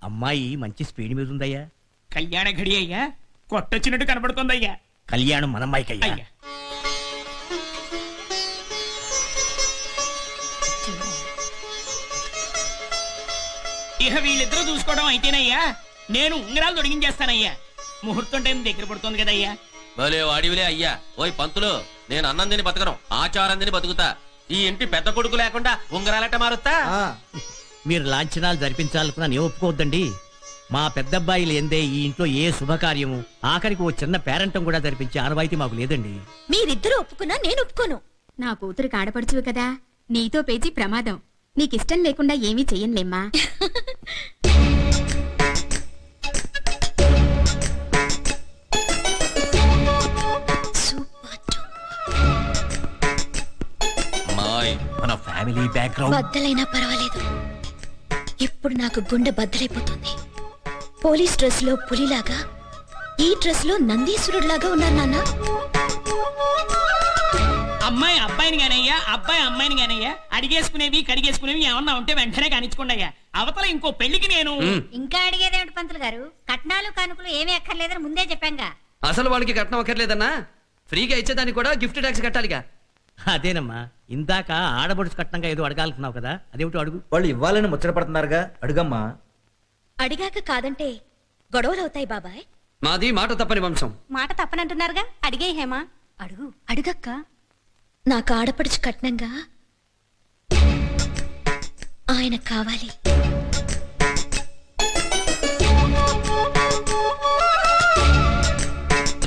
అమ్మాయి మంచి స్పీడ్ మీద ఉందయ్యా. కళ్యాణ ఘడి అయ్యా, కొట్టొచ్చినట్టు కనబడుతుందయ్యా. కళ్యాణం మన అమ్మాయికి అయ్యా. అయ్యా ఇక వీళ్ళిద్దరూ చూసుకోవడం అయితేనయ్యా నేను ఉంగరాలు తొడిగించేస్తానయ్యా. ముహూర్తం టైం దగ్గర పడుతుంది కదయ్యా. భలే వాడివిలే అయ్యా. ఓయ్ పంతులు, నేను అన్నం తిని బతకను, ఆచారం తిని బతుకుతా. ఈ ఇంటి పెద్ద కొడుకు లేకుండా ఉంగరాలట మారుతా. మీరు లాంఛనాలు జరిపించాలనుకున్నా నేను ఒప్పుకోవద్దండి. మా పెద్దబ్బాయి లేందే ఈ ఇంట్లో ఏ శుభకార్యము, ఆఖరికి ఓ చిన్న పేరంటం కూడా జరిపించే ఆనవాయితీ మాకు లేదండి. మీరిద్దరూ ఒప్పుకున్నా నేను ఒప్పుకోను. నా కూతురు కాడపడుచువు కదా, నీతో పేచి ప్రమాదం. నీకిష్టం లేకుండా ఏమీ చెయ్యనులేమ్మా. మన ఫ్యామిలీ బ్యాక్గ్రౌండ్ బద్దలైనా పర్వాలేదు. ఇప్పుడు నాకు గుండె బద్దలైపోతుంది. పోలీస్ డ్రెస్ లో పులిలాగా, ఈ డ్రెస్ లో నందీశ్వరుడిలాగా ఉన్నారు నాన్న. అమ్మాయి అబ్బాయిని గానయ్యా, అబ్బాయి అమ్మాయిని గానయ్యా. అడిగేసుకునేవి కడిగేసుకునేవి ఏమన్నా ఉంటే వెంటనే కానిచ్చుకోండి అయ్యా. అవతల ఇంకో పెళ్లికి నేను ఇంకా అడిగేదేమిటి పంతులు గారు? కట్నాలు కానుకలు ఏమీ అక్కర్లేదని ముందే చెప్పాంగా. అసలు వాళ్ళకి కట్నం అక్కర్లేదన్నా, ఫ్రీగా ఇచ్చేదానికి కూడా గిఫ్ట్ ట్యాక్స్ కట్టాలిగా. అదేనమ్మా, ఇందాక ఆడబడుచు కట్నంగా ఏదో అడగాలనుకున్నావు కదా, అదేమిటో అడుగు. వాళ్ళు ఇవ్వాలని ముచ్చటపడుతున్నారుగా, అడుగమ్మా. అడిగాక కాదంటే గొడవలవుతాయి బాబాయ్. మాది మాట తప్పని వంశం. మాట తప్పనంటున్నారుగా, అడిగే హేమా. అడుగు. అడుగక్క. నాకు ఆడపడుచు కట్నంగా ఆయన కావాలి.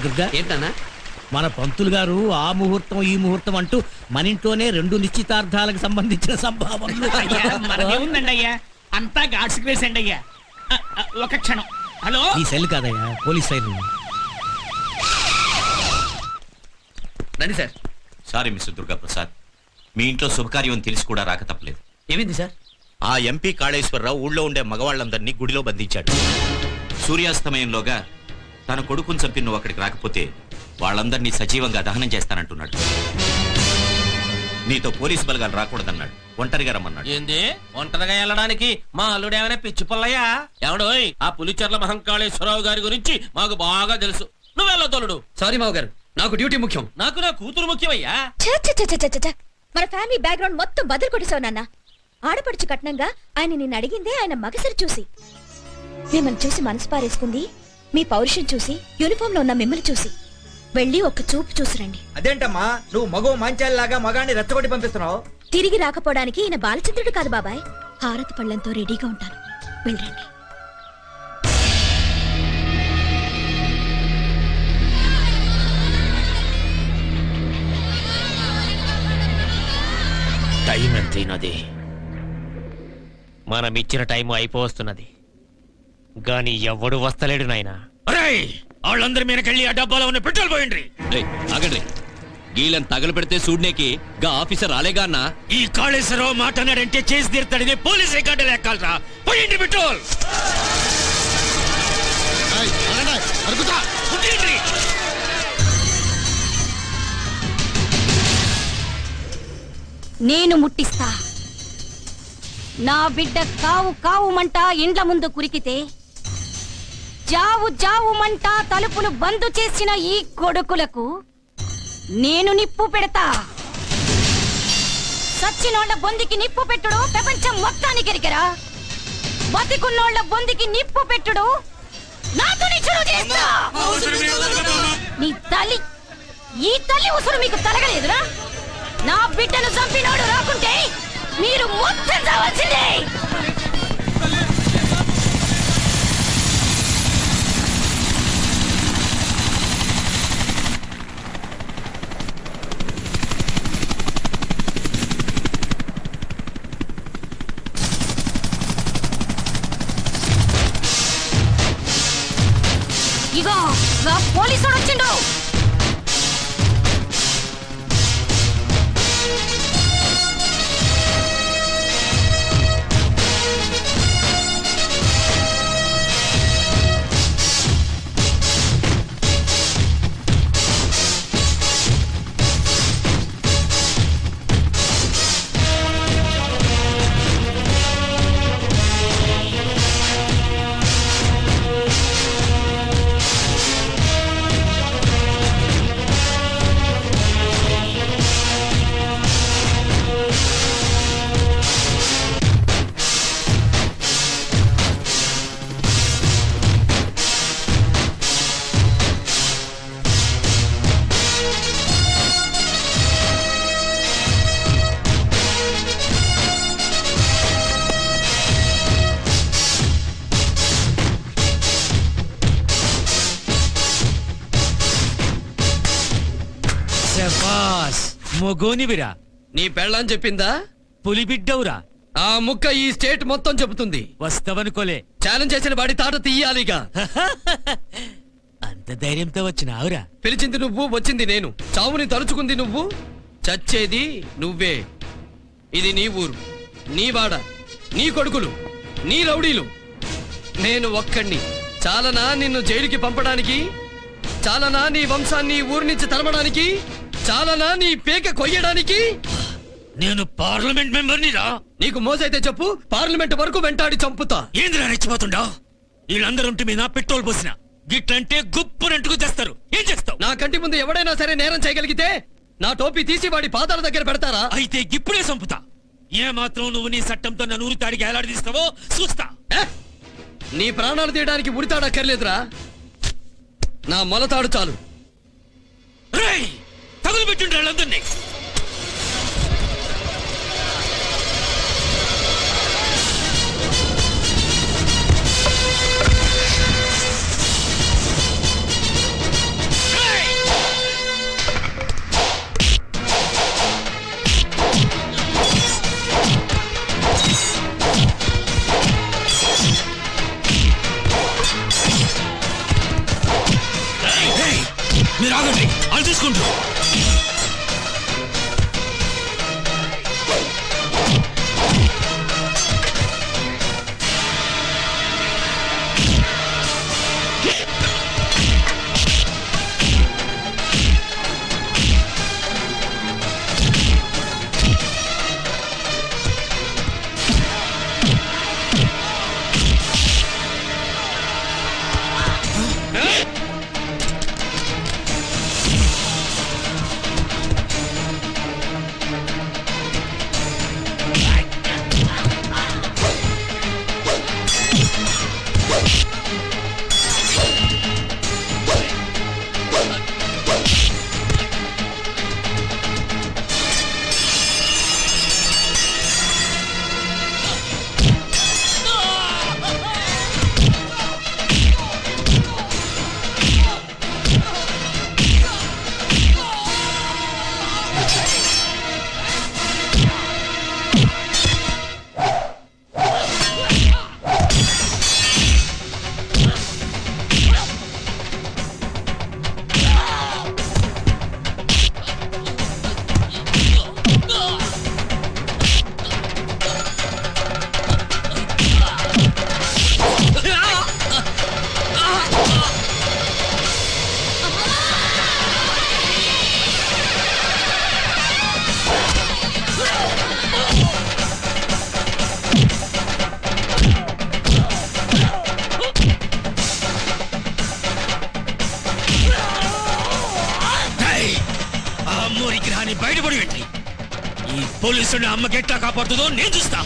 దుర్గా, ఏంటన్నా? మన పంతులు గారు ఆ ముహూర్తం ఈ ముహూర్తం అంటూ మన ఇంట్లోనే 2 నిశ్చితార్థాలకు సంబంధించిన సంభావనలు. అయ్యా మనదే ఉందండి అయ్యా, అంతా గాడ్స్ గ్రేస్ అండి అయ్యా. ఒక క్షణం. హలో, ఈ సెల్ కాదయ్యా, పోలీస్ సైన్. రండి sir. Sorry mister Durga Prasad, మీ ఇంట్లో శుభకార్యం తెలిసి కూడా రాక తప్పలేదు. ఏమైంది సార్? ఆ ఎంపీ కాళేశ్వరరావు ఊళ్ళో ఉండే మగవాళ్ళందరినీ గుడిలో బంధించాడు. సూర్యాస్తమయంలోగా తన కొడుకుని చంపి నువ్వు అక్కడికి రాకపోతే వాళ్ళందరినీ సజీవంగా దహనం చేస్తానంటున్నాడు. నీతో పోలీసు బలగాలు రాకూడదన్నాడు, ఒంటరిగా రమ్మన్నాడు. ఏంది ఒంటరిగా వెళ్ళడానికి? మా అల్లుడేమైనా పిచ్చి పుల్లయ్యా? ఎవడోయ్, ఆ పులిచెర్ల మహంకాళేశ్వరరావు గారి గురించి మాకు బాగా తెలుసు. నువ్వెళ్ళ తోలుడు. సారీ మావ గారు, నాకు డ్యూటీ ముఖ్యం. నాకు నా కూతురు ముఖ్యమయ్యా. మన ఫ్యామిలీ బ్యాక్గ్రౌండ్ మొత్తం బదులు కొట్టేశావు నాన్న. ఆడపడుచు కట్నంగా ఆయన నిన్ను అడిగిందే ఆయన మగసరి చూసి. మిమ్మల్ని చూసి మనసు పారేసుకుంది మీ పౌరుషం చూసి, యూనిఫామ్ లో ఉన్న మిమ్మల్ని చూసి. వెళ్ళి ఒక్క చూపు చూసిరండి. అదేంటమ్మా, నువ్వు మగో మాంచాలిలాగా మగాన్ని రెచ్చగొట్టి పంపిస్తున్నావు? తిరిగి రాకపోవడానికి ఈయన బాలచంద్రుడు కాదు బాబాయ్. హారతి పళ్ళంతో రెడీగా ఉంటాను, వెళ్ళండి. టైం ఎంతైనది? మనం ఇచ్చిన టైం అయిపోతున్నది, గాని ఎవడు వస్తలేడు నాయనా. వాళ్ళందరి మీదకెళ్ళి ఆ డబ్బాలో ఉన్న పెట్రోల్ పోయిండ్రి. ఆగండి, గీళ్ళని తగలు పెడితే చూడనేకి గా ఆఫీసర్ రాలేగా అన్నా. ఈ కాళేశ్వరరావు మాట అన్నాడంటే చేసి తీరుతాడని పోలీస్ రికార్డు లెక్కాలరా. పోయిండి పెట్రోల్. నేను ముట్టిస్తా. నా బిడ్డ కావు కావుమంట ఇండ్ల ముందు కురికితే, జావు జావుమంట తలుపులు బందు చేసిన ఈ కొడుకులకు నేను నిప్పు పెడతా. సచ్చినోళ్ల బొందికి నిప్పు పెట్టుడు ప్రపంచం మొత్తానికి ఎరిగరా. బతికున్నోళ్ల బొందికి నిప్పు పెట్టుడు నాతో నిచ్చుడు చేస్తా. నీ తల్లి, ఈ తల్లి ఉసురు మీకు తలగలేదురా. నా బిడ్డను చంపినోడు రాకుంటే మీరు మొత్తం చావాల్సిందే. ఇగో పోలీసుడు వచ్చిండు. శబాస్ మొగోనివిరా. నీ పెళ్ళని చెప్పిందా? పులిబిడ్డవురా. ఆ ముక్క ఈ స్టేట్ మొత్తం చెబుతుంది. వస్తావనుకోలే. ఛాలెంజ్ చేసిన వాడి తాట తీయాలిగా. అంత ధైర్యంతో వచ్చినావురా. పిలిచింది నువ్వు, వచ్చింది నేను. చావుని తలుచుకుంది నువ్వు, చచ్చేది నువ్వే. ఇది నీ ఊరు, నీ వాడ, నీ కొడుకులు, నీ రౌడీలు. నేను ఒక్కడిని. చాలనా నిన్ను జైలుకి పంపడానికి? చాలనా నీ వంశాన్ని ఊరి నుంచి తరమడానికి? చాలనా నీ పేక కొయ్యడానికి? నేను పార్లమెంట్ మెంబర్ని రా. నీకు మోసైతే చెప్పు, పార్లమెంట్ వరకు వెంటాడి చంపుతా. ఏందిరా రెచ్చిపోతుండవు? వీళ్ళందరూ మీద పెట్రోల్ పోసిన గిట్లంటే గుప్పునంటుకు చేస్తారు. ఏం చేస్తావు? నా కంటి ముందు ఎవడైనా సరే నేరం చేయగలిగితే నా టోపీ తీసి వాడి పాదాల దగ్గర పెడతారా? అయితే గిప్పుడే చంపుతా. ఏ మాత్రం నువ్వు నీ చట్టంతో నన్ను ఊరితాడికి ఏలాడదీస్తావో చూస్తా. నీ ప్రాణాలు తీయడానికి ఉరితాడక్కర్లేదురా, నా మొలతాడు చాలు. తగులు పెట్టుండ్రు వాళ్ళందరినీ. మీరు ఆగండి, వాళ్ళు చూసుకుంటారు. బయటపడి పెట్టి ఈ పోలీసుని అమ్మకి ఎట్లా కాపాడుతుందో నేను చూస్తా.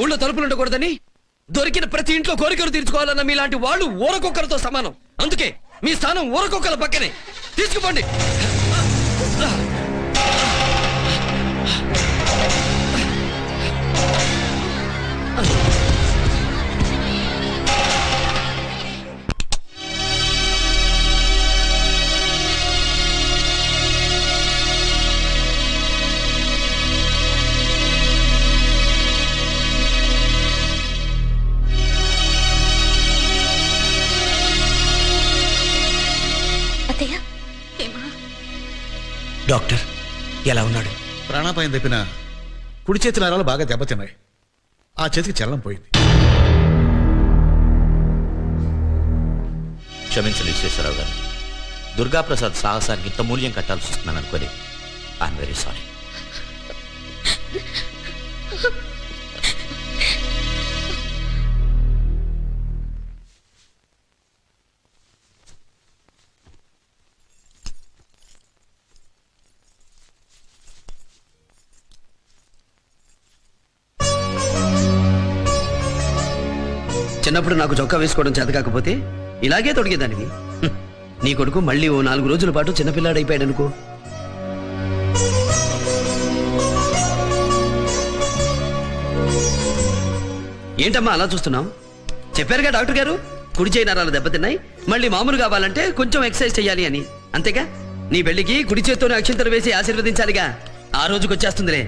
ఊళ్ళో తలుపులు ఉండకూడదని దొరికిన ప్రతి ఇంట్లో కోరికలు తీర్చుకోవాలన్న మీలాంటి వాళ్ళు ఊరకొక్కలతో సమానం. అందుకే మీ స్థానం ఊరకొక్కల పక్కనే. తీసుకుపోండి. అత్తయ్య, డాక్టర్ ఎలా ఉన్నాడు? ప్రాణాపాయం తప్పిన కుడి చేతి నరాలు బాగా దెబ్బతిన్నాయి. ఆ చేతికి చలనం పోయింది. క్షమించండి విశ్వేశ్వరరావు గారు. దుర్గాప్రసాద్ సాహసానికి ఇంత మూల్యం కట్టాల్సి వస్తున్నాను అనుకోని ఐఎమ్ వెరీ సారీ. చిన్నప్పుడు నాకు చొక్కా వేసుకోవడం చేత కాకపోతే ఇలాగే తొడిగేదానివి. నీ కొడుకు మళ్ళీ ఓ 4 రోజుల పాటు చిన్నపిల్లాడైపోయాడు అనుకో. ఏంటమ్మా అలా చూస్తున్నావు? చెప్పారుగా డాక్టర్ గారు, కుడి చేయి నరాలు దెబ్బతిన్నాయి, మళ్ళీ మామూలు కావాలంటే కొంచెం ఎక్సర్సైజ్ చేయాలి అని. అంతేగా? నీ పెళ్లికి కుడి చేత్తోనే అక్షింతలు వేసి ఆశీర్వదించాలిగా. ఆ రోజుకి వచ్చేస్తుందిలే.